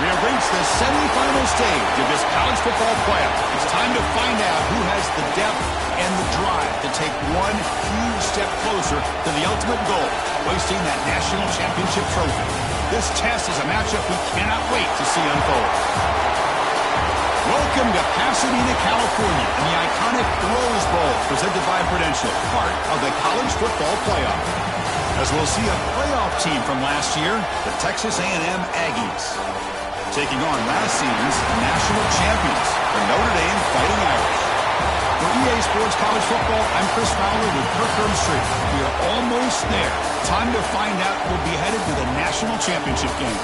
We have reached the semifinal stage of this college football playoff. It's time to find out who has the depth and the drive to take one huge step closer to the ultimate goal, hoisting that national championship trophy. This test is a matchup we cannot wait to see unfold. Welcome to Pasadena, California, and the iconic Rose Bowl, presented by Prudential, part of the college football playoff. As we'll see a playoff team from last year, the Texas A&M Aggies, taking on last season's national champions, the Notre Dame Fighting Irish. For EA Sports College Football, I'm Chris Fowler with Kirk Herbstreit. We are almost there. Time to find out who'll be headed to the national championship game.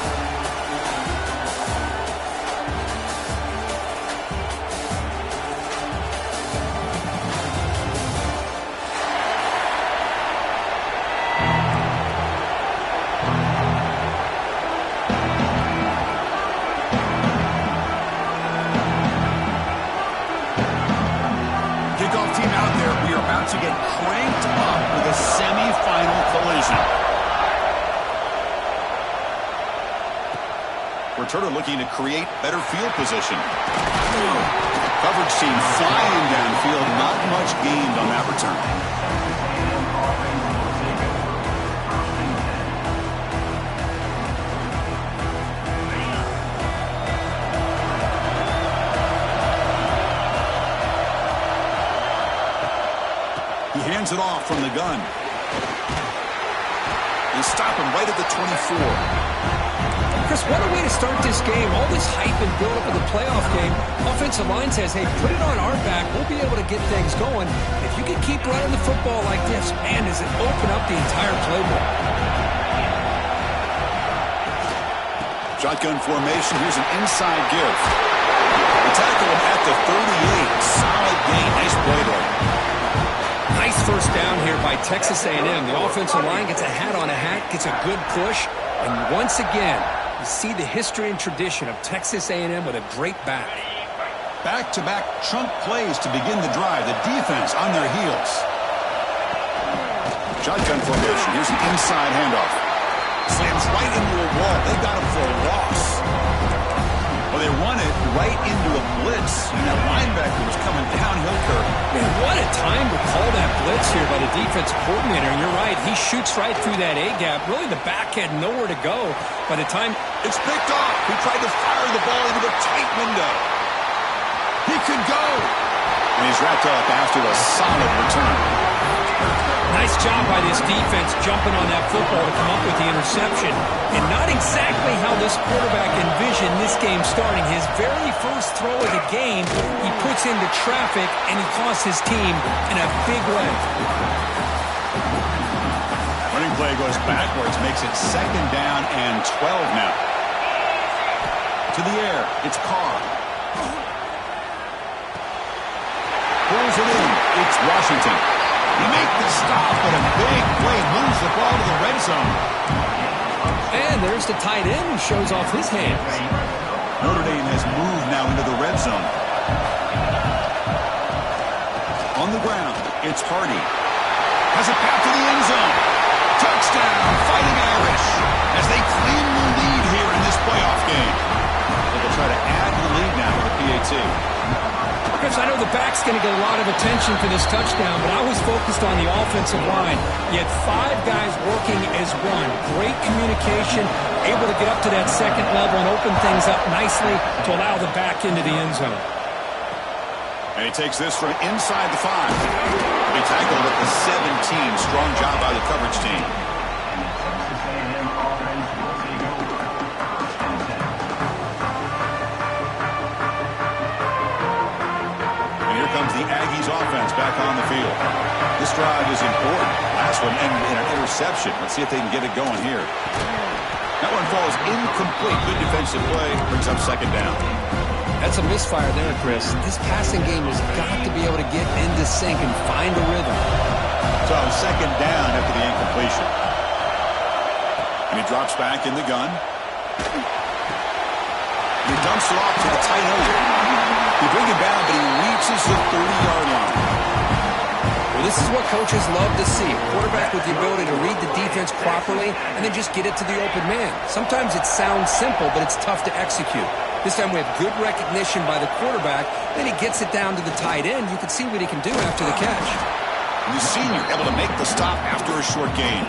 To get cranked up with a semi-final collision. Returner looking to create better field position. Coverage team flying downfield, not much gained on that return. He hands it off from the gun. They stop him right at the 24. Chris, what a way to start this game. All this hype and build-up of the playoff game. Offensive line says, hey, put it on our back. We'll be able to get things going. If you can keep running the football like this, man, does it open up the entire playbook. Shotgun formation. Here's an inside give. They tackle him at the 38. Solid gain. Nice play there. Nice first down here by Texas A&M. The offensive line gets a hat on a hat, gets a good push, and once again, you see the history and tradition of Texas A&M with a great back. Back-to-back chunk plays to begin the drive. The defense on their heels. Shotgun formation. Here's an inside handoff. Slams right into a wall. They got him for a loss. Well, they run it right into a blitz, and that linebacker was coming downhill, Kirk. Man, what a time to call that blitz here by the defensive coordinator. And you're right, he shoots right through that A-gap. Really, the back had nowhere to go. By the time it's picked off, he tried to fire the ball into a tight window. He could go. And he's wrapped up after a solid return. Nice job by this defense jumping on that football to come up with the interception. And not exactly how this quarterback envisioned this game starting. His very first throw of the game, he puts into traffic, and he costs his team in a big way. Running play goes backwards, makes it 2nd down and 12 now. To the air, it's Carr. Pulls it in, it's Washington. He makes the stop, but a big play moves the ball to the red zone. And there's the tight end who shows off his hands. Notre Dame has moved now into the red zone. On the ground, it's Hardy. Has a path to the end zone. Touchdown, Fighting Irish, as they claim the lead here in this playoff game. They'll try to add to the lead now with a PAT. Chris, I know the back's going to get a lot of attention for this touchdown, but I was focused on the offensive line. You had 5 guys working as one. Great communication, able to get up to that second level and open things up nicely to allow the back into the end zone. And he takes this from inside the 5. He tackled at the 17. Strong job by the coverage team. Comes the Aggies offense back on the field. This drive is important. Last one ended in an interception. Let's see if they can get it going here. That one falls incomplete. Good defensive play. Brings up 2nd down. That's a misfire there, Chris. This passing game has got to be able to get into sync and find a rhythm. So 2nd down after the incompletion. And he drops back in the gun. He dumps it off to the tight end. He bring it down, but he reaches the 30-yard line. Well, this is what coaches love to see. A quarterback with the ability to read the defense properly and then just get it to the open man. Sometimes it sounds simple, but it's tough to execute. This time we have good recognition by the quarterback. Then he gets it down to the tight end. You can see what he can do after the catch. The senior able to make the stop after a short gain.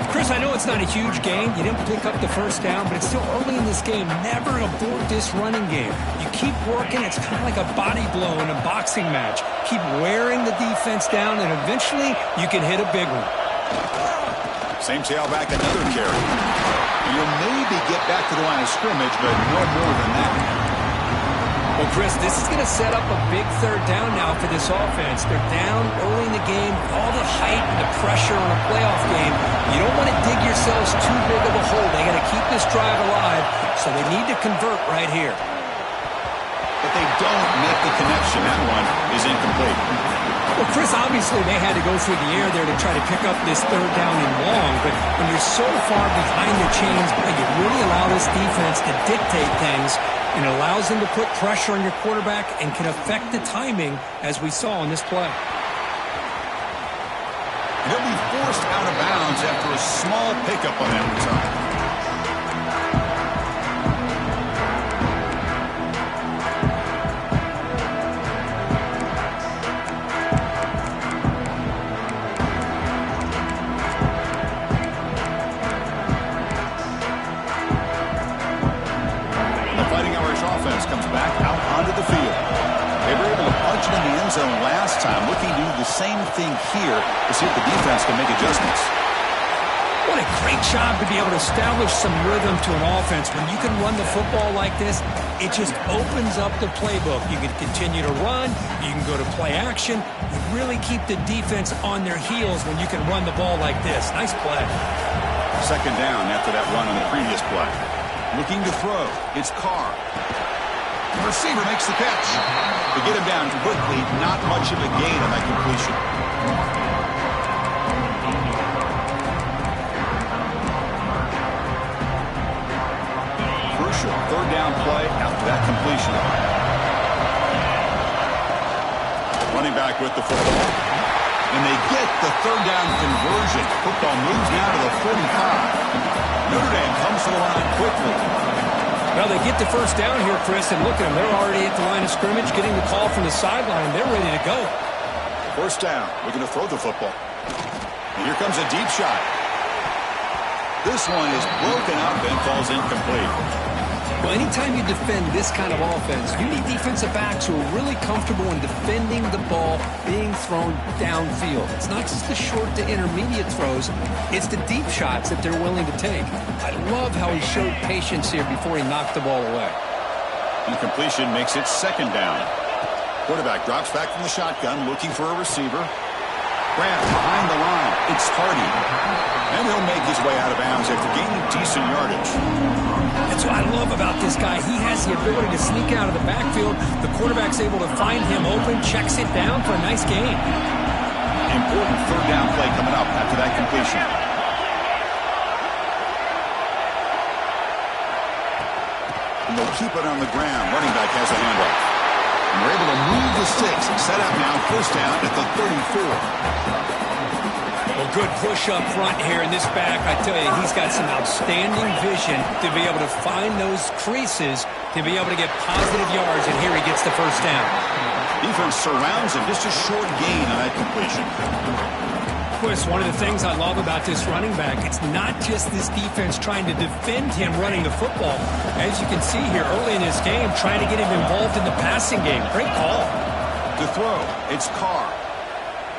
Chris, I know it's not a huge game. You didn't pick up the first down, but it's still early in this game. Never abort this running game. You keep working. It's kind of like a body blow in a boxing match. Keep wearing the defense down, and eventually you can hit a big one. Same tailback, another carry. And you'll maybe get back to the line of scrimmage, but no more than that. Well, Chris, this is going to set up a big third down now for this offense. They're down early in the game. All the hype and the pressure on a playoff game. You don't want to dig yourselves too big of a hole. They got to keep this drive alive, so they need to convert right here. But they don't make the connection. That one is incomplete. Well, Chris, obviously they had to go through the air there to try to pick up this third down and long, but when you're so far behind the chains, you really allow this defense to dictate things, and it allows them to put pressure on your quarterback and can affect the timing, as we saw in this play. He'll be forced out of bounds after a small pickup on that return. Comes back out onto the field. They were able to punch it in the end zone last time, looking to do the same thing here to see if the defense can make adjustments. What a great job to be able to establish some rhythm to an offense. When you can run the football like this, it just opens up the playbook. You can continue to run. You can go to play action. You really keep the defense on their heels when you can run the ball like this. Nice play. Second down after that run on the previous play. Looking to throw. It's Carr. The receiver makes the catch. To get him down quickly, not much of a gain on that completion. Crucial third down play after that completion. Running back with the football. And they get the third down conversion. Football moves now to the 45. Notre Dame comes to the line quickly. Well, they get the first down here, Chris, and look at them. They're already at the line of scrimmage, getting the call from the sideline. They're ready to go. First down, looking to throw the football. And here comes a deep shot. This one is broken up and falls incomplete. Well, anytime you defend this kind of offense, you need defensive backs who are really comfortable in defending the ball being thrown downfield. It's not just the short to intermediate throws, it's the deep shots that they're willing to take. I love how he showed patience here before he knocked the ball away. Incompletion makes it second down. Quarterback drops back from the shotgun, looking for a receiver. Grant behind the line. It's Hardy. And he'll make his way out of bounds after gaining decent yardage. That's what I love about this guy. He has the ability to sneak out of the backfield. The quarterback's able to find him open, checks it down for a nice gain. Important third down play coming up after that completion. And they'll keep it on the ground. Running back has a handoff. And we're able to move the sticks. Set up now, first down at the 34. Well, good push up front here in this back. I tell you, he's got some outstanding vision to be able to find those creases, to be able to get positive yards, and here he gets the first down. Defense surrounds him. Just a short gain on that completion. Chris, one of the things I love about this running back, it's not just this defense trying to defend him running the football. As you can see here early in this game, trying to get him involved in the passing game. Great call. To throw, it's Carr.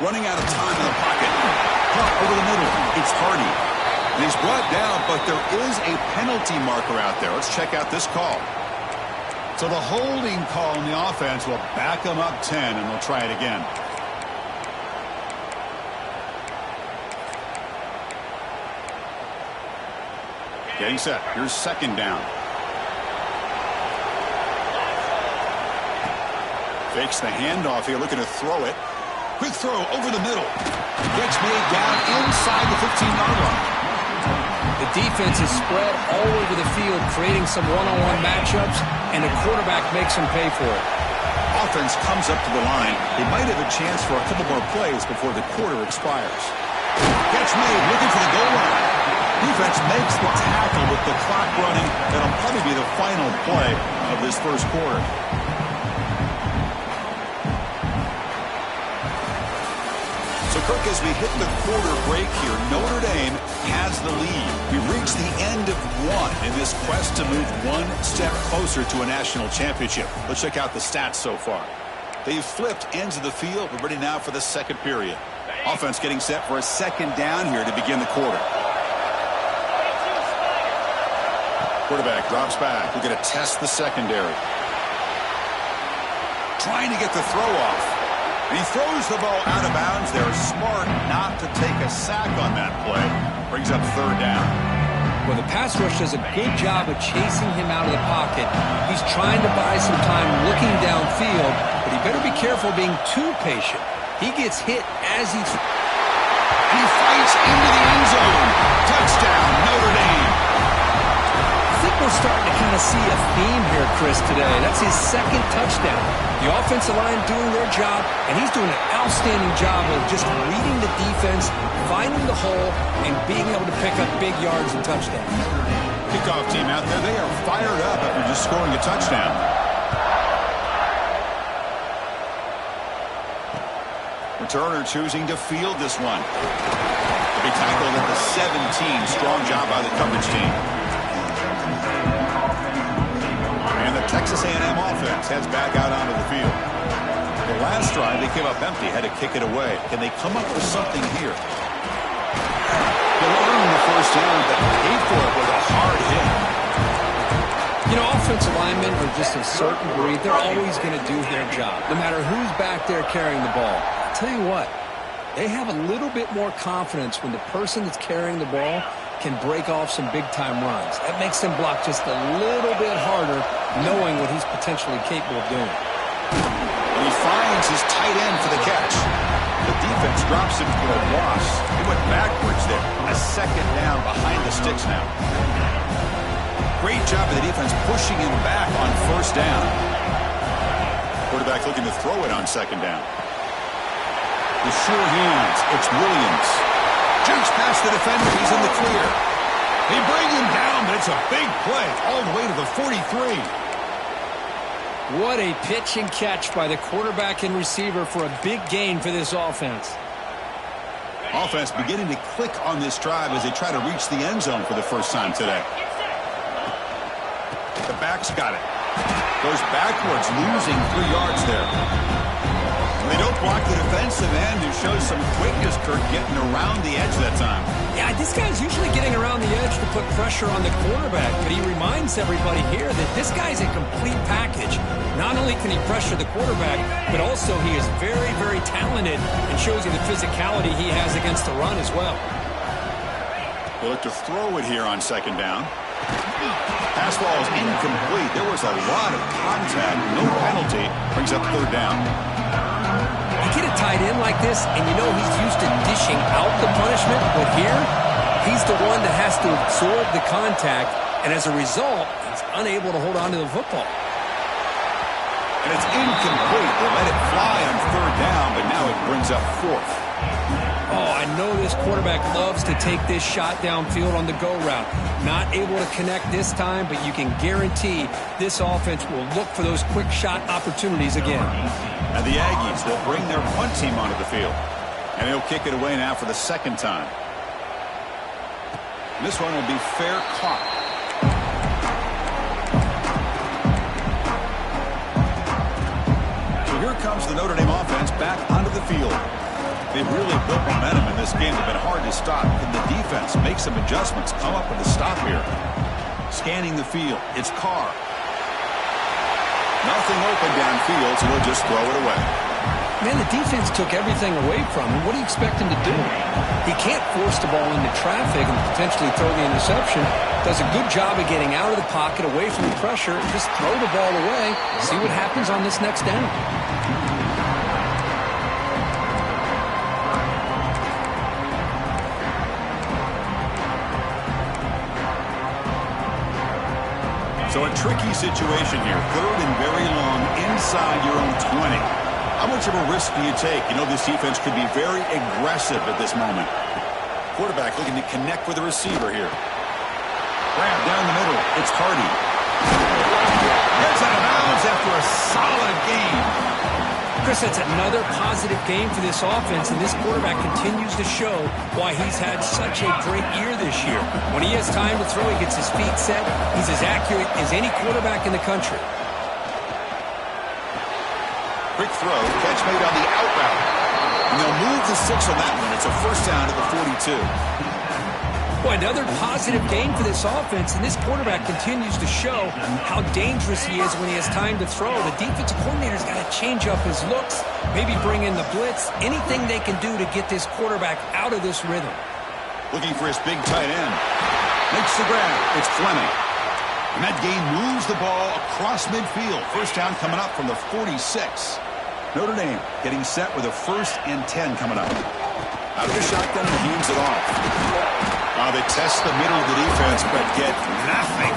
Running out of time in the pocket. Caught over the middle. It's Hardy. And he's brought down, but there is a penalty marker out there. Let's check out this call. So the holding call on the offense will back them up 10, and they'll try it again. Getting set. Here's second down. Fakes the handoff here, looking to throw it. Quick throw over the middle. Gets made down inside the 15-yard line. The defense is spread all over the field, creating some one-on-one matchups, and the quarterback makes them pay for it. Offense comes up to the line. They might have a chance for a couple more plays before the quarter expires. Catch made, looking for the goal line. Defense makes the tackle with the clock running. That'll probably be the final play of this first quarter. So, Kirk, as we hit the quarter break here, Notre Dame has the lead. We reach the end of one in this quest to move one step closer to a national championship. Let's check out the stats so far. They've flipped ends of the field. We're ready now for the second period. Offense getting set for a second down here to begin the quarter. Quarterback drops back. We're going to test the secondary. Trying to get the throw off. And he throws the ball out of bounds. They're smart not to take a sack on that play. Brings up third down. Well, the pass rush does a good job of chasing him out of the pocket. He's trying to buy some time looking downfield, but he better be careful being too patient. He gets hit as he's... And he fights into the end zone. Touchdown, Notre Dame. I think we're starting to kind of see a theme here, Chris, today. That's his second touchdown. The offensive line doing their job, and he's doing an outstanding job of just reading the defense, finding the hole, and being able to pick up big yards and touchdowns. Kickoff team out there, they are fired up after just scoring a touchdown. Returner choosing to field this one. To be tackled at the 17. Strong job by the coverage team. And the Texas A&M offense heads back out onto the field. The last drive, they came up empty, had to kick it away. Can they come up with something here? They'll earn the first down, but paid for it with a hard hit. You know, offensive linemen are just a certain breed. They're always going to do their job, no matter who's back there carrying the ball. I'll tell you what, they have a little bit more confidence when the person that's carrying the ball can break off some big-time runs. That makes them block just a little bit harder, knowing what he's potentially capable of doing. And he finds his tight end for the catch. The defense drops him for a loss. He went backwards there. A second down behind the sticks now. Great job of the defense pushing him back on first down. Quarterback looking to throw it on second down. With sure hands, it's Williams. Jukes past the defender. He's in the clear. They bring him down, but it's a big play all the way to the 43. What a pitch and catch by the quarterback and receiver for a big gain for this offense. Offense beginning to click on this drive as they try to reach the end zone for the first time today. The back's got it. Goes backwards, losing 3 yards there. They don't block the defensive end, who shows some quickness, Kirk, getting around the edge that time. Yeah, this guy's usually getting around the edge to put pressure on the quarterback, but he reminds everybody here that this guy's a complete package. Not only can he pressure the quarterback, but also he is very, very talented and shows you the physicality he has against the run as well. They look to throw it here on second down. Pass ball is incomplete. There was a lot of contact, no penalty. Brings up third down. You get a tight end like this, and you know he's used to dishing out the punishment, but here, he's the one that has to absorb the contact, and as a result, he's unable to hold on to the football. And it's incomplete. They let it fly on third down, but now it brings up fourth. Oh, I know this quarterback loves to take this shot downfield on the go route. Not able to connect this time, but you can guarantee this offense will look for those quick shot opportunities again. And the Aggies, they'll bring their punt team onto the field. And they'll kick it away now for the second time. This one will be fair caught. So here comes the Notre Dame offense back onto the field. They've really built momentum in this game. They've been hard to stop. Can the defense make some adjustments, come up with a stop here? Scanning the field. It's Carr. Nothing open downfield, so they'll just throw it away. Man, the defense took everything away from him. What do you expect him to do? He can't force the ball into traffic and potentially throw the interception. Does a good job of getting out of the pocket, away from the pressure, and just throw the ball away. See what happens on this next down. So a tricky situation here. Third and very long inside your own 20. How much of a risk do you take? You know this defense could be very aggressive at this moment. Quarterback looking to connect with the receiver here. Grab down the middle. It's Hardy. Gets out of bounds after a solid game. Chris, that's another positive game for this offense, and this quarterback continues to show why he's had such a great year this year. When he has time to throw, he gets his feet set. He's as accurate as any quarterback in the country. Quick throw, catch made on the out route. And they'll move the 6 on that one. It's a first down at the 42. Boy, another positive game for this offense, and this quarterback continues to show how dangerous he is when he has time to throw. The defensive coordinator's got to change up his looks, maybe bring in the blitz, anything they can do to get this quarterback out of this rhythm. Looking for his big tight end. Makes the grab. It's Fleming. And that gain moves the ball across midfield. First down coming up from the 46. Notre Dame getting set with a 1st and 10 coming up. Out of the shotgun and heaves it off. They test the middle of the defense, but get nothing.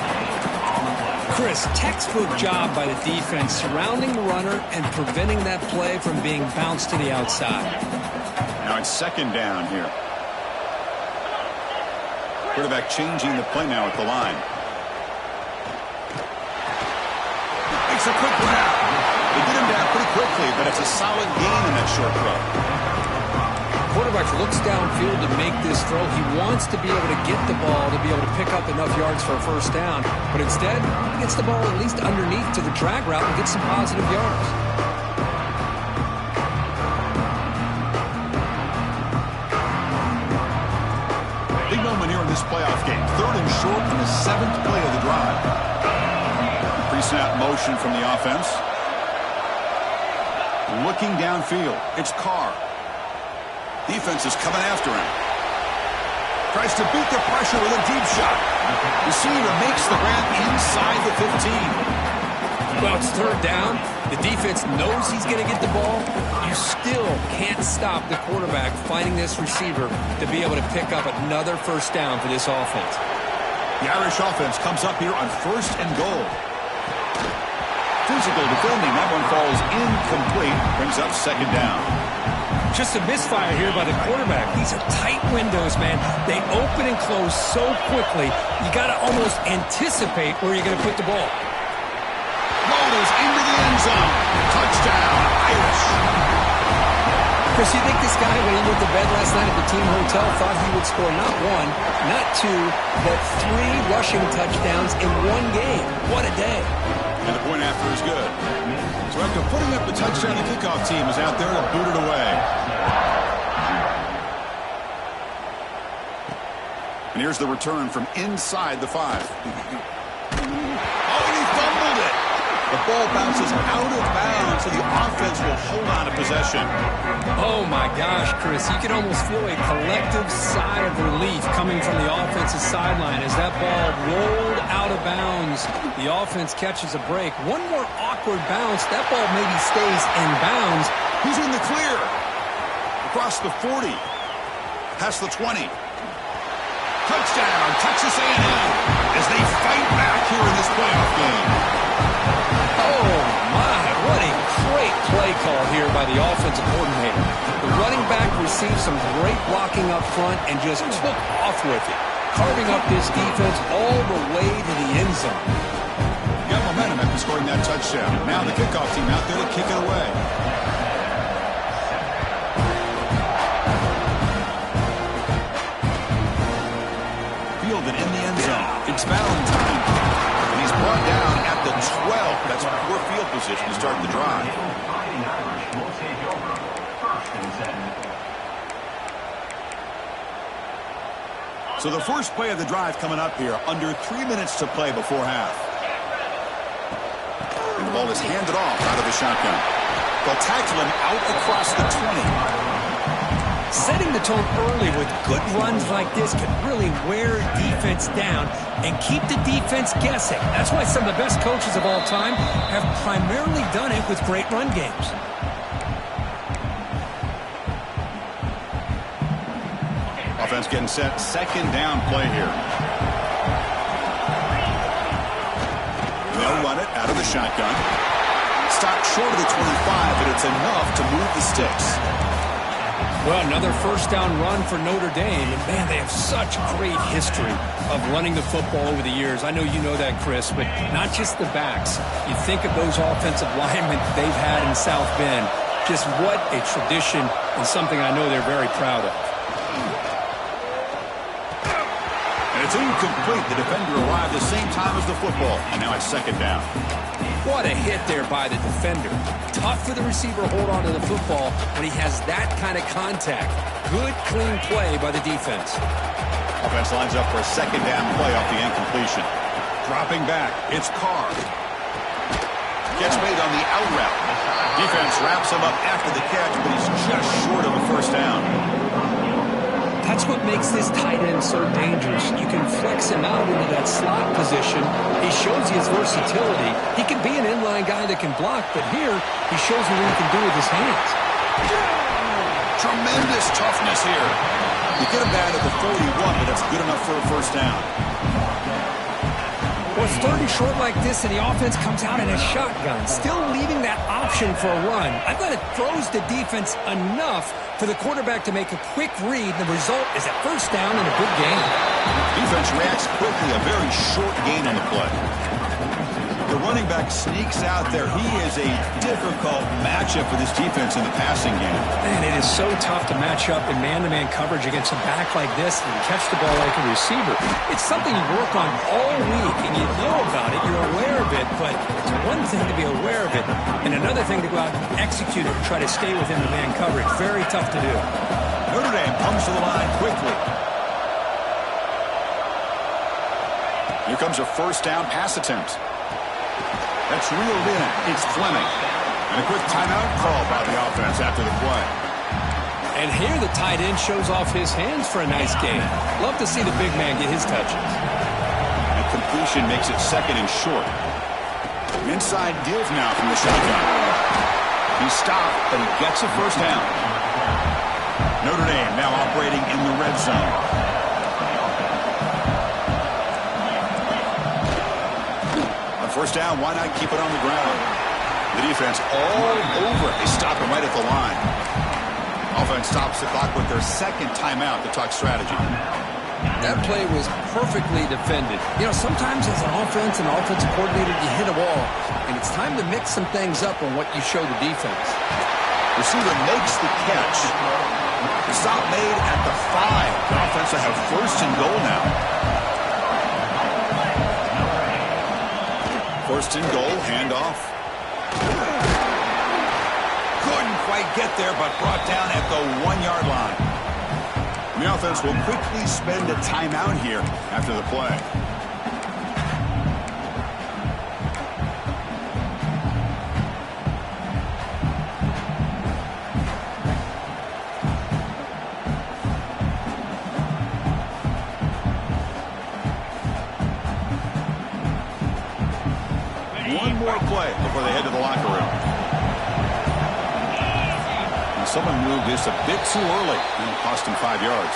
Chris, textbook job by the defense surrounding the runner and preventing that play from being bounced to the outside. Now it's 2nd down here. Quarterback changing the play now at the line. Makes a quick grab. They get him down pretty quickly, but it's a solid gain in that short throw. Quarterback looks downfield to make this throw. He wants to be able to get the ball to be able to pick up enough yards for a first down, but instead he gets the ball at least underneath to the drag route and gets some positive yards. Big moment here in this playoff game. 3rd and short from the 7th play of the drive. Pre-snap motion from the offense. Looking downfield. It's Carr. Defense is coming after him. Tries to beat the pressure with a deep shot. Receiver makes the grab inside the 15. Well, it's 3rd down. The defense knows he's going to get the ball. You still can't stop the quarterback finding this receiver to be able to pick up another first down for this offense. The Irish offense comes up here on 1st and goal. Physical defending. That one falls incomplete. Brings up 2nd down. Just a misfire here by the quarterback. These are tight windows, man. They open and close so quickly, you got to almost anticipate where you're going to put the ball. Motors into the end zone. Touchdown, Irish. Chris, you think this guy, when he went to bed last night at the team hotel, thought he would score not 1, not 2, but 3 rushing touchdowns in one game? What a day. And the point after is good. So after putting up the touchdown, the kickoff team is out there to boot it away. And here's the return from inside the 5. Oh, and he fumbled it. The ball bounces out of bounds, so the offense will hold on to possession. Oh, my gosh, Chris. You can almost feel a collective sigh of relief coming from the offensive sideline as that ball rolled out of bounds. The offense catches a break. One more awkward bounce. That ball maybe stays in bounds. He's in the clear. Across the 40. Past the 20. Touchdown, Texas A&M, as they fight back here in this playoff game. Oh, my, what a great play call here by the offensive coordinator. The running back received some great blocking up front and just took off with it, carving up this defense all the way to the end zone. Got momentum after scoring that touchdown. Now the kickoff team out there to kick it away. Fielded in the end zone. It's Valentine. And he's brought down at the 12. That's poor field position to start the drive. So the first play of the drive coming up here. Under 3 minutes to play before half. And the ball is handed off out of the shotgun. They'll tackle him out across the 20. Setting the tone early with good runs like this can really wear defense down and keep the defense guessing. That's why some of the best coaches of all time have primarily done it with great run games. Offense getting set. 2nd down play here. run it out of the shotgun. Stopped short of the 25, but it's enough to move the sticks. Well, another first down run for Notre Dame. And, man, they have such great history of running the football over the years. I know you know that, Chris, but not just the backs. You think of those offensive linemen they've had in South Bend. Just what a tradition and something I know they're very proud of. And it's incomplete. The defender arrived the same time as the football. And now it's second down. What a hit there by the defender. Tough for the receiver to hold on to the football when he has that kind of contact. Good, clean play by the defense. Offense lines up for a second down play off the incompletion. Dropping back, it's Carr. Gets made on the out route. Defense wraps him up after the catch, but he's just short of a first down. That's what makes this tight end so dangerous. You can flex him out into that slot position. He shows his versatility. He can be an inline guy that can block, but here he shows you what he can do with his hands. Tremendous toughness here. You get him down at the 41, but that's good enough for a first down. Well, it's third and short like this, and the offense comes out in a shotgun, still leaving that option for a run. I thought it throws the defense enough for the quarterback to make a quick read. The result is a first down and a good gain. Defense reacts quickly, a very short gain on the play. The running back sneaks out there. He is a difficult matchup for this defense in the passing game. Man, it is so tough to match up in man-to-man coverage against a back like this and catch the ball like a receiver. It's something you work on all week, and you know about it. You're aware of it, but it's one thing to be aware of it, and another thing to go out and execute it and try to stay within the man coverage. Very tough to do. Notre Dame comes to the line quickly. Here comes a first down pass attempt. That's reeled in. It's Fleming. And a quick timeout call by the offense after the play. And here the tight end shows off his hands for a nice game. Love to see the big man get his touches. And completion makes it second and short. Inside give now from the shotgun. He stopped, but he gets a first down. Notre Dame now operating in the red zone. First down, why not keep it on the ground? The defense all over it. They stop him right at the line. Offense stops the clock with their second timeout to talk strategy. That play was perfectly defended. You know, sometimes as an offense and offensive coordinator, you hit a wall, and it's time to mix some things up on what you show the defense. Receiver makes the catch. The stop made at the 5. The offense will have first and goal now. First and goal, handoff. Couldn't quite get there, but brought down at the 1-yard line. The offense will quickly spend a timeout here after the play. One more play before they head to the locker room. And someone moved this a bit too early, and it cost him 5 yards.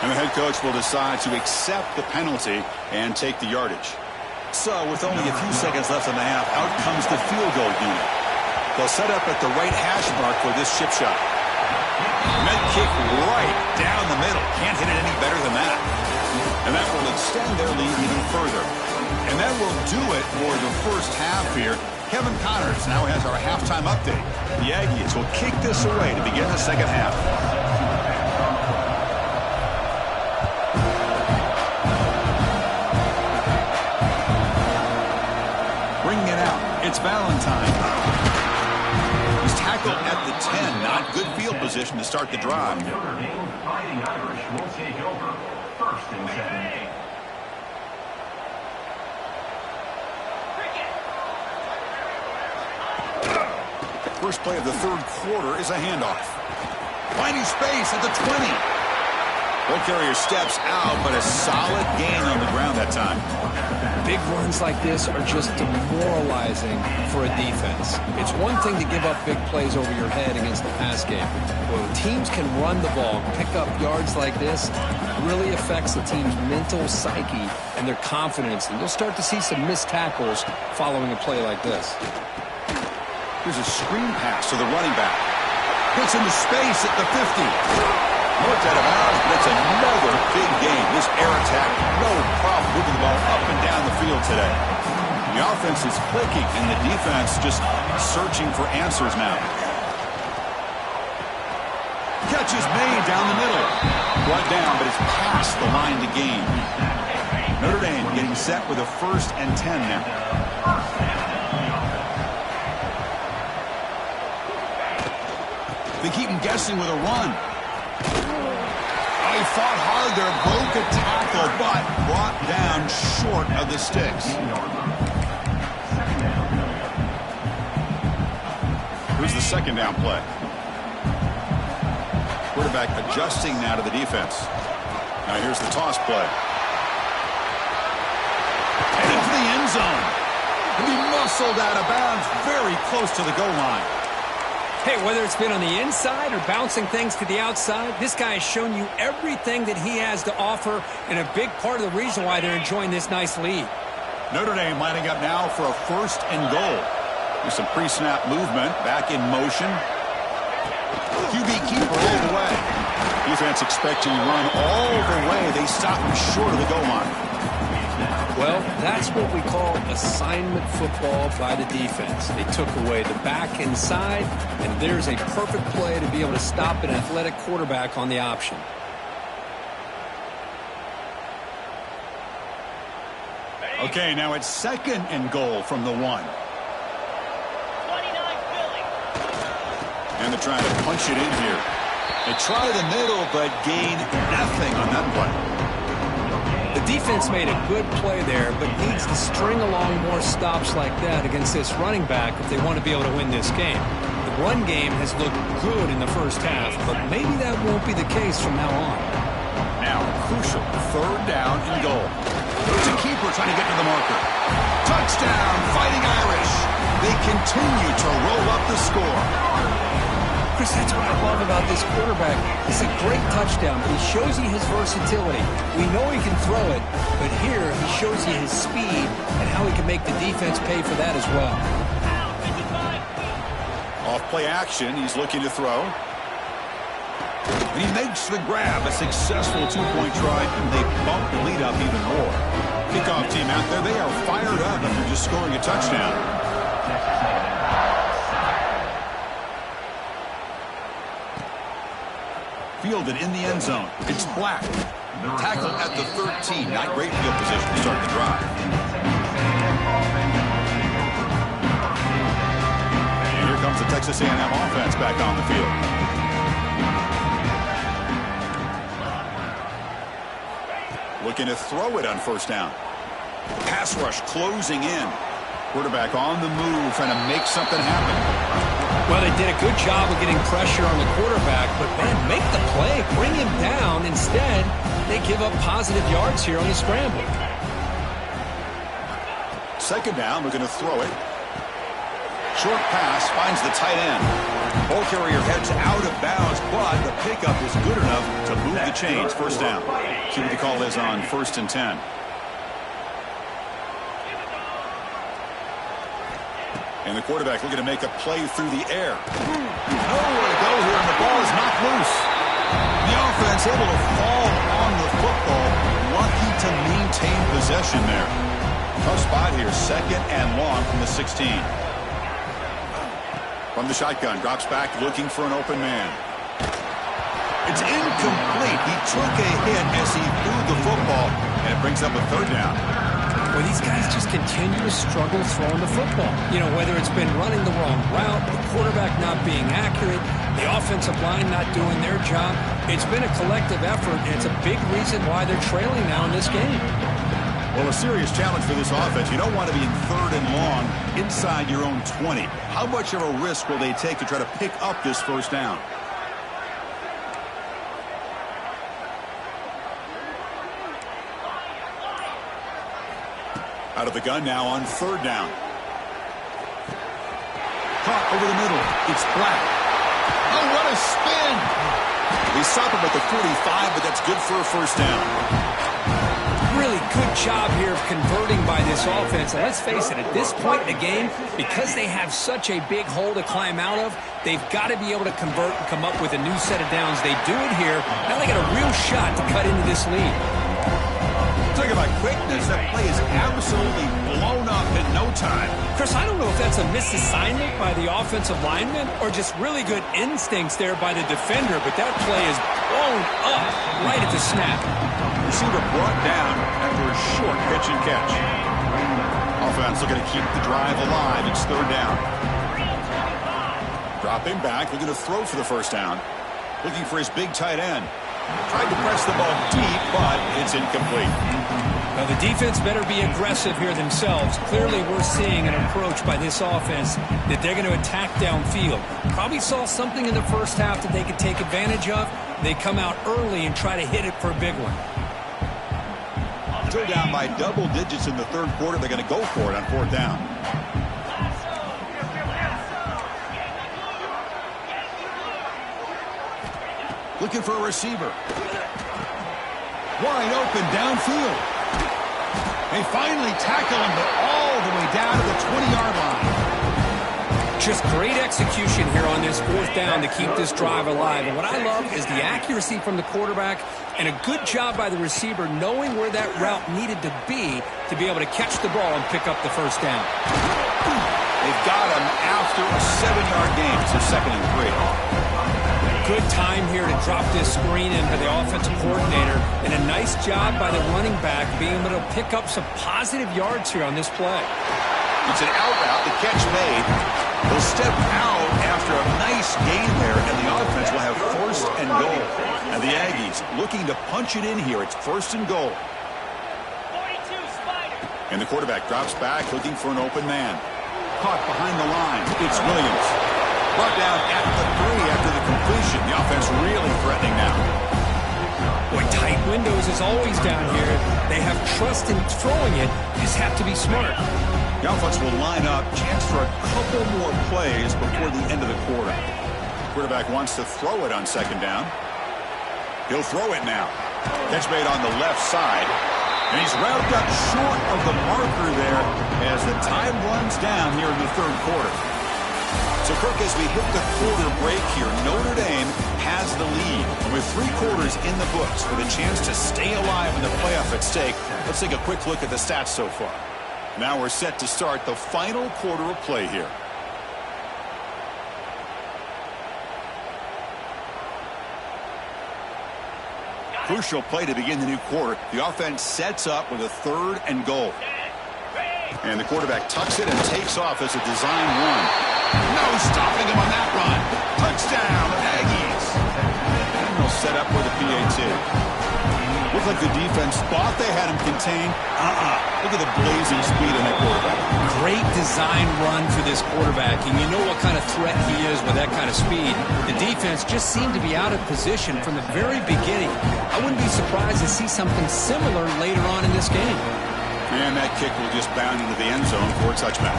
And the head coach will decide to accept the penalty and take the yardage. So with only a few seconds left in the half, out comes the field goal unit. They'll set up at the right hash mark for this chip shot. Med kick right down the middle. Can't hit it any better than that. And that will extend their lead even further. And that will do it for the first half here. Kevin Connors now has our halftime update. The Aggies will kick this away to begin the second half. Bringing it out, it's Valentine. He's tackled at the 10. Not good field position to start the drive. Notre Dame Fighting Irish will take over. First and 10. First play of the third quarter is a handoff. Finding space at the 20. Ball carrier steps out, but a solid gain on the ground that time. Big runs like this are just demoralizing for a defense. It's one thing to give up big plays over your head against the pass game. But when teams can run the ball, pick up yards like this, it really affects the team's mental psyche and their confidence. And you'll start to see some missed tackles following a play like this. Here's a screen pass to the running back. Gets into space at the 50. Looked out of bounds, but it's another big game. This air attack, no problem moving the ball up and down the field today. The offense is clicking, and the defense just searching for answers now. Catch is made down the middle. Brought down, but it's past the line to gain. Notre Dame getting set with a 1st and 10 now. They keep him guessing with a run. He fought hard there, broke a tackle, but brought down short of the sticks. Here's the 2nd down play. Quarterback adjusting now to the defense. Now here's the toss play. And into the end zone. And he muscled out of bounds very close to the goal line. Hey, whether it's been on the inside or bouncing things to the outside, this guy has shown you everything that he has to offer, and a big part of the reason why they're enjoying this nice lead. Notre Dame lining up now for a 1st and goal. With some pre-snap movement, back in motion. QB keeper all the way. Defense expecting to run all the way. They stop him short of the goal line. Well, that's what we call assignment football by the defense. They took away the back inside, and there's a perfect play to be able to stop an athletic quarterback on the option. Okay, now it's 2nd and goal from the 1. And they're trying to punch it in here. They try the middle, but gain nothing on that play. The defense made a good play there, but needs to string along more stops like that against this running back if they want to be able to win this game. The run game has looked good in the 1st half, but maybe that won't be the case from now on. Now, crucial 3rd down and goal. There's a keeper trying to get to the marker. Touchdown, Fighting Irish. They continue to roll up the score. Chris, that's what I love about this quarterback. It's a great touchdown, but he shows you his versatility. We know he can throw it, but here he shows you his speed and how he can make the defense pay for that as well. Off play action, he's looking to throw. And he makes the grab, a successful 2-point try, and they bump the lead up even more. Kickoff team out there, they are fired up after just scoring a touchdown. Fielded in the end zone. It's Black. Tackle at the 13. Not great field position to start the drive. And here comes the Texas A&M offense back on the field. Looking to throw it on 1st down. Pass rush closing in. Quarterback on the move, trying to make something happen. Well, they did a good job of getting pressure on the quarterback, but, man, make the play. Bring him down. Instead, they give up positive yards here on the scramble. 2nd down, looking to throw it. Short pass finds the tight end. Ball carrier heads out of bounds, but the pickup is good enough to move the chains. 1st down. See what the call is on 1st and 10. And the quarterback looking to make a play through the air. Nowhere to go here, and the ball is knocked loose. The offense able to fall on the football. Lucky to maintain possession there. Tough spot here. 2nd and long from the 16. From the shotgun, drops back looking for an open man. It's incomplete. He took a hit as he threw the football, and it brings up a 3rd down. Well, these guys just continue to struggle throwing the football. You know, whether it's been running the wrong route, the quarterback not being accurate, the offensive line not doing their job, it's been a collective effort, and it's a big reason why they're trailing now in this game. Well, a serious challenge for this offense. You don't want to be in 3rd and long inside your own 20. How much of a risk will they take to try to pick up this 1st down? Out of the gun now on third down. Caught over the middle. It's Black. Oh, what a spin! They stop him at the 45, but that's good for a first down. Really good job here of converting by this offense. And let's face it, at this point in the game, because they have such a big hole to climb out of, they've got to be able to convert and come up with a new set of downs. They do it here. Now they got a real shot to cut into this lead. Talk about quickness. That play is absolutely blown up in no time. Chris, I don't know if that's a misassignment by the offensive lineman or just really good instincts there by the defender, but that play is blown up right at the snap. Receiver brought down after a short pitch and catch. Offense looking to keep the drive alive. It's third down. Dropping back, looking to throw for the first down. Looking for his big tight end. Tried to press the ball deep, but it's incomplete. Now the defense better be aggressive here themselves. Clearly we're seeing an approach by this offense that they're going to attack downfield. Probably saw something in the first half that they could take advantage of. They come out early and try to hit it for a big one. Still down by double digits in the third quarter. They're going to go for it on fourth down. Looking for a receiver. Wide open downfield. They finally tackle him, but all the way down to the 20-yard line. Just great execution here on this fourth down to keep this drive alive. And what I love is the accuracy from the quarterback and a good job by the receiver knowing where that route needed to be able to catch the ball and pick up the first down. They've got him after a 7-yard gain. So 2nd and 3. Good time here to drop this screen into the offensive coordinator, and a nice job by the running back being able to pick up some positive yards here on this play. It's an out route, the catch made. They'll step out after a nice gain there, and the offense will have 1st and goal. And the Aggies looking to punch it in here. It's 1st and goal. And the quarterback drops back looking for an open man. Caught behind the line. It's Williams. Brought down at the 3 after the completion. The offense really threatening now. Boy, tight windows is always down here. They have trust in throwing it. Just have to be smart. The offense will line up. Chance for a couple more plays before the end of the quarter. Quarterback wants to throw it on 2nd down. He'll throw it now. Catch made on the left side. And he's rounded up short of the marker there as the time runs down here in the third quarter. So, Kirk, as we hit the quarter break here, Notre Dame has the lead. And with 3 quarters in the books with a chance to stay alive in the playoff at stake, let's take a quick look at the stats so far. Now we're set to start the final quarter of play here. Crucial play to begin the new quarter. The offense sets up with a 3rd and goal. And the quarterback tucks it and takes off as a design run. No stopping him on that run. Touchdown, Aggies. And they'll set up with a PAT. Looked like the defense thought they had him contained. Look at the blazing speed in that quarterback. Great design run for this quarterback, and you know what kind of threat he is with that kind of speed. The defense just seemed to be out of position from the very beginning. I wouldn't be surprised to see something similar later on in this game. And that kick will just bound into the end zone for a touchback.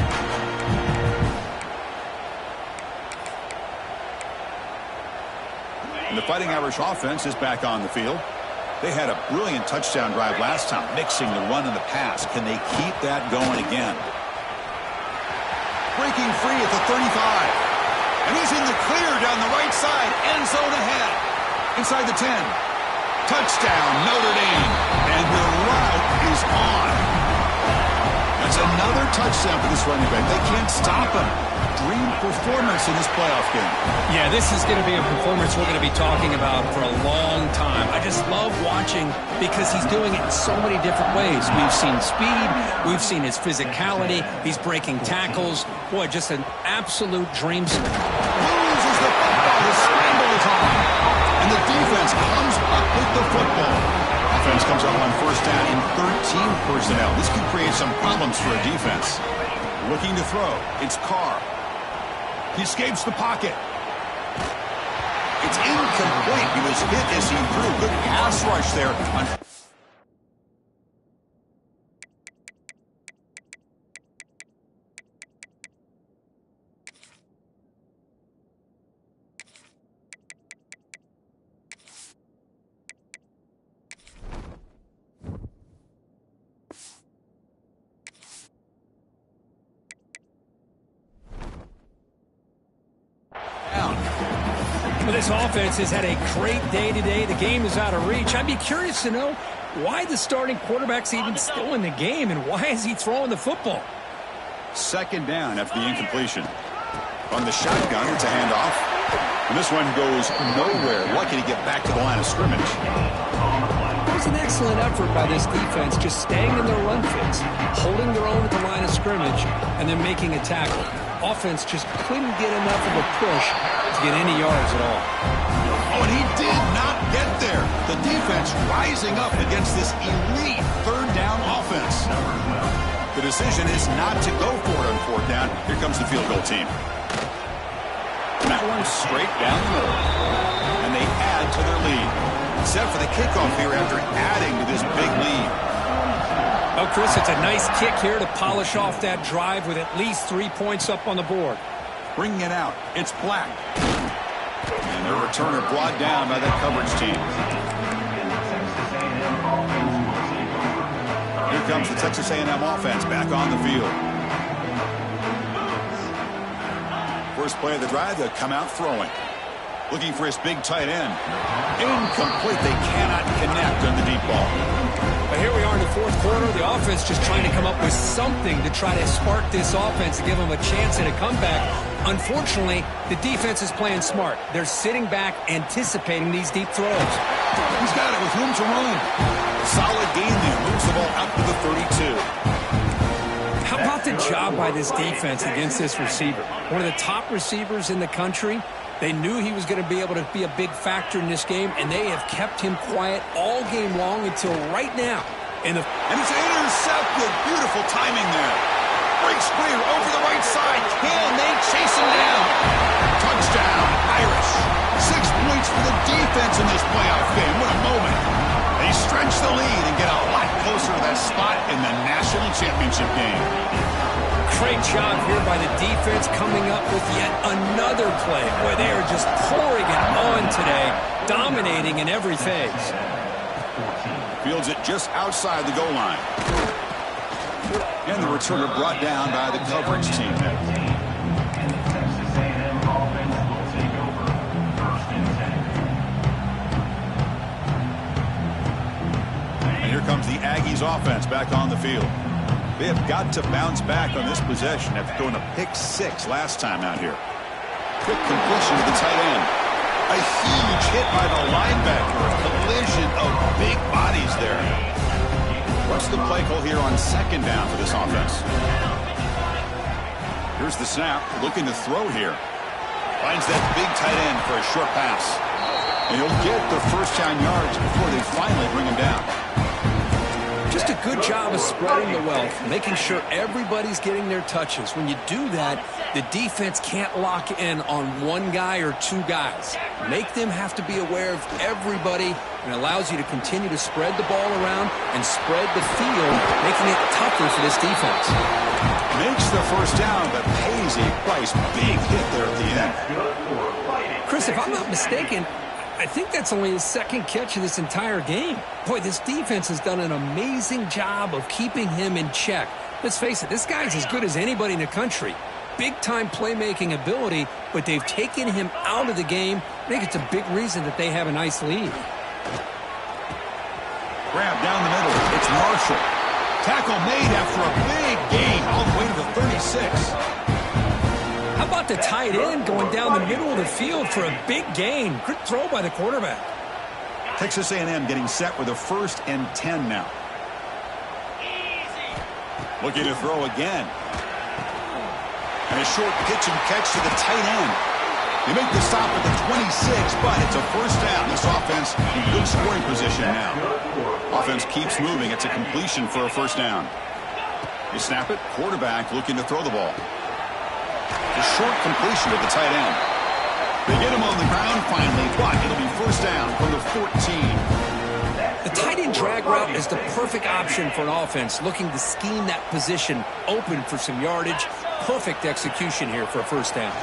And the Fighting Irish offense is back on the field. They had a brilliant touchdown drive last time, mixing the run and the pass. Can they keep that going again? Breaking free at the 35. And he's in the clear down the right side. End zone ahead. Inside the 10. Touchdown, Notre Dame. And the route is on. That's another touchdown for this running back. They can't stop him. Dream performance in this playoff game. Yeah, this is going to be a performance we're going to be talking about for a long time. I just love watching because he's doing it in so many different ways. We've seen speed. We've seen his physicality. He's breaking tackles. Boy, just an absolute dream. Loses the football. The scramble is on. And the defense comes up with the football. Offense comes up on 1st down in 13 personnel. This could create some problems for a defense. Looking to throw. It's Carr. He escapes the pocket. It's incomplete. He was hit as he threw. Good pass rush there. Well, this offense has had a great day today. The game is out of reach. I'd be curious to know why the starting quarterback's even still in the game, and why is he throwing the football? Second down after the incompletion. On the shotgun, it's a handoff. And this one goes nowhere. Lucky to get back to the line of scrimmage. It was an excellent effort by this defense, just staying in their run fits, holding their own at the line of scrimmage, and then making a tackle. Offense just couldn't get enough of a push to get any yards at all. Oh, and he did not get there. The defense rising up against this elite third down offense. The decision is not to go for it on fourth down. Here comes the field goal team. And that one straight down the middle. And they add to their lead. Set for the kickoff here after adding to this big lead. Oh, Chris, it's a nice kick here to polish off that drive with at least 3 points up on the board. Bringing it out. It's Black. And their returner brought down by that coverage team. Here comes the Texas A&M offense back on the field. First play of the drive, they'll come out throwing. Looking for his big tight end. Incomplete. They cannot connect on the deep ball. But here we are in the fourth quarter. The offense just trying to come up with something to try to spark this offense to give them a chance at a comeback. Unfortunately, the defense is playing smart. They're sitting back, anticipating these deep throws. He's got it with room to run. Solid gain there. Moves the ball up to the 32. How about the job by this defense against this receiver? One of the top receivers in the country. They knew he was going to be able to be a big factor in this game, and they have kept him quiet all game long until right now. And it's intercepted. Beautiful timing there. Breaks clear over the right side. Can they chase him down? Touchdown, Irish. 6 points for the defense in this playoff game. What a moment. They stretch the lead and get a lot closer to that spot in the national championship game. Great job here by the defense coming up with yet another play. Boy, they are just pouring it on today, dominating in every phase. Fields it just outside the goal line. And the returner brought down by the coverage team. And here comes the Aggies offense back on the field. They have got to bounce back on this possession after throwing a pick 6 last time out here. Quick completion to the tight end. A huge hit by the linebacker. A collision of big bodies there. What's the play call here on second down for this offense? Here's the snap. Looking to throw here. Finds that big tight end for a short pass. And he'll get the first down yards before they finally bring him down. Just a good job of spreading the wealth, making sure everybody's getting their touches. When you do that, the defense can't lock in on one guy or two guys. Make them have to be aware of everybody, and allows you to continue to spread the ball around and spread the field, making it tougher for this defense. Makes the first down, but pays a price. Big hit there at the end. Chris, if I'm not mistaken, I think that's only his second catch of this entire game. Boy, this defense has done an amazing job of keeping him in check. Let's face it, this guy's as good as anybody in the country. Big-time playmaking ability, but they've taken him out of the game. I think it's a big reason that they have a nice lead. Grab down the middle. It's Marshall. Tackle made after a big gain all the way to the 36. How about the tight end going down the middle of the field for a big gain? Good throw by the quarterback. Texas A&M getting set with a 1st and 10 now. Looking to throw again. And a short pitch and catch to the tight end. They make the stop at the 26, but it's a first down. This offense in good scoring position now. Offense keeps moving. It's a completion for a first down. You snap it. Quarterback looking to throw the ball. A short completion to the tight end. They get him on the ground finally, but it'll be first down from the 14. The tight end drag route is the perfect option for an offense looking to scheme that position open for some yardage. Perfect execution here for a first down.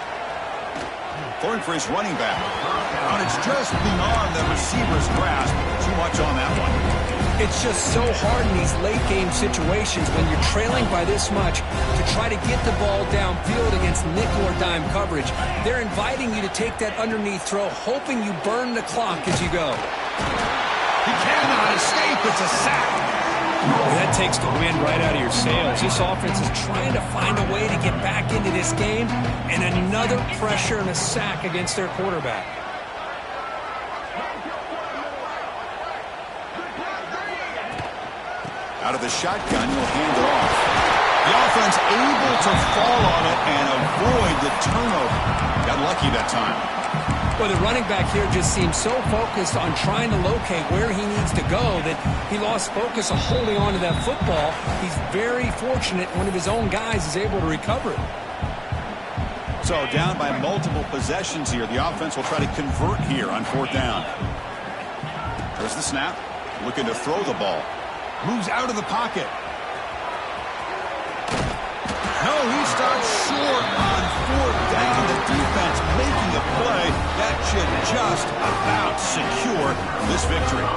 Throwing for his running back. And it's just beyond the receiver's grasp. Too much on that one. It's just so hard in these late-game situations when you're trailing by this much to try to get the ball downfield against nickel or dime coverage. They're inviting you to take that underneath throw, hoping you burn the clock as you go. He cannot escape. It's a sack. Well, that takes the wind right out of your sails. This offense is trying to find a way to get back into this game, and another pressure and a sack against their quarterback. Out of the shotgun, he'll hand it off. The offense able to fall on it and avoid the turnover. Got lucky that time. Well, the running back here just seems so focused on trying to locate where he needs to go that he lost focus of holding on to that football. He's very fortunate one of his own guys is able to recover it. So down by multiple possessions here. The offense will try to convert here on 4th down. There's the snap. Looking to throw the ball. Moves out of the pocket. No, he stops short on 4th down. The defense making a play that should just about secure this victory.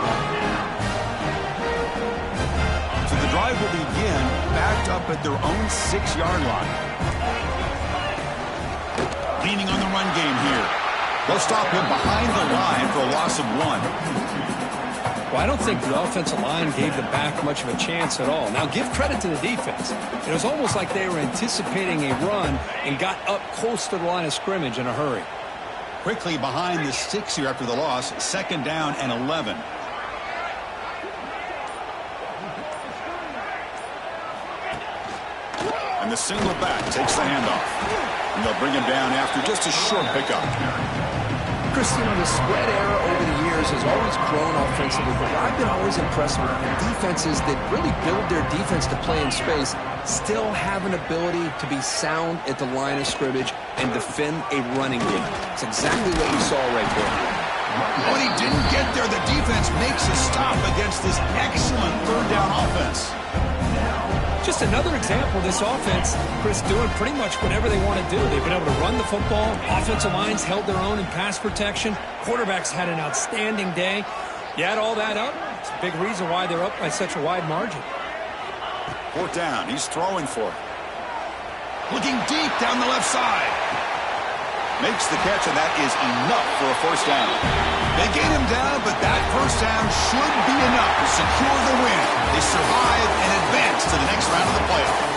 So the drive will begin backed up at their own 6-yard line. Leaning on the run game here. They'll stop him behind the line for a loss of 1. Well, I don't think the offensive line gave the back much of a chance at all. Now, give credit to the defense. It was almost like they were anticipating a run and got up close to the line of scrimmage in a hurry. Quickly behind the 6 here after the loss. 2nd down and 11. And the single back takes the handoff. And they'll bring him down after just a short pickup. Chris, you know, the spread era over the years has always grown offensively, but what I've been always impressed with defenses that really build their defense to play in space still have an ability to be sound at the line of scrimmage and defend a running game. It's exactly what we saw right there. When he didn't get there, the defense makes a stop against this excellent 3rd down offense. Just another example of this offense, Chris, doing pretty much whatever they want to do. They've been able to run the football. Offensive lines held their own in pass protection. Quarterbacks had an outstanding day. You add all that up, it's a big reason why they're up by such a wide margin. 4th down. He's throwing for it. Looking deep down the left side. Makes the catch, and that is enough for a 1st down. They get him down, but that 1st down should be enough to secure the win. They survive and advance to the next round of the playoffs.